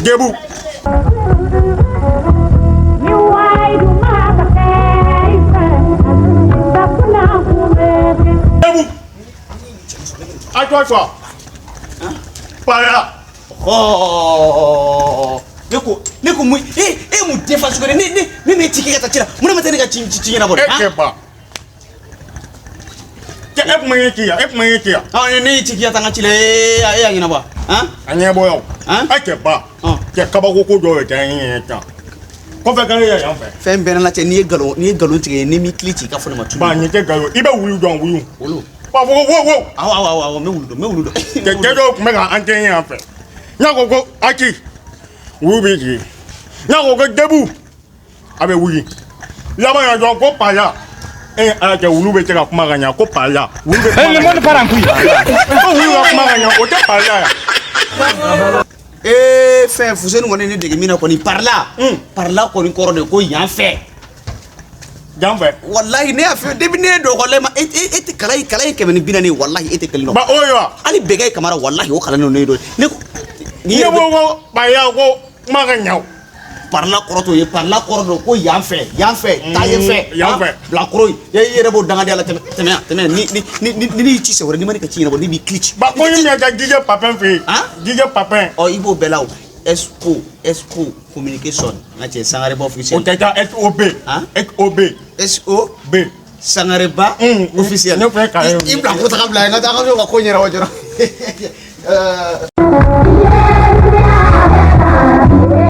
Debout. Debout. À toi, toi. Hein? Par là. Oh. Ne ko mu mu defa sugare ne me tiki kata tira mun mata ne ga cin na bore ha ba ke ep manye kia ah ne tiki kata ngachile ya ngina ba ha anya boyo ha ke ba ke kabako ko do ta yin ta ko fe kan ya yan fe fem ben la te ni galo tike ni mi klichi ka fona matu ba ni te galo ibe wulu don wulu wulu ba wo aw me wulu do ke do me ga ante yan fe nya ko aki wubiji nya ko debu abe wuyi lama ya jo ko paya ala ke wulu be te ka kuma ganya ko paya wulu be le monde part en couille ko wulu ka kuma ganya ko te paya fait fusenu ngone ni dege mina ko ni parla ko ni koro de ko yan fait wallahi ne afi debi ne do ko lema eti kalai ke ni binani wallahi eti kalino ba oyo ali begay kamara wallahi o kala no ne do ne ko ni wo paya ko maganya parla koroto ye parla korodo ko yan fait taye fait bla kroy ye yere bo danga dela teme ni ci se wora ni mani ka ci na bo ni bi klitch ba ko ni ga DJ Papin fe DJ Papin o ibo belaw Expo communication ngache sangare ba officiel o tata SOB sangare ba officiel ne fe ka ibla ko ta kabla ngata ka ko nyera wajora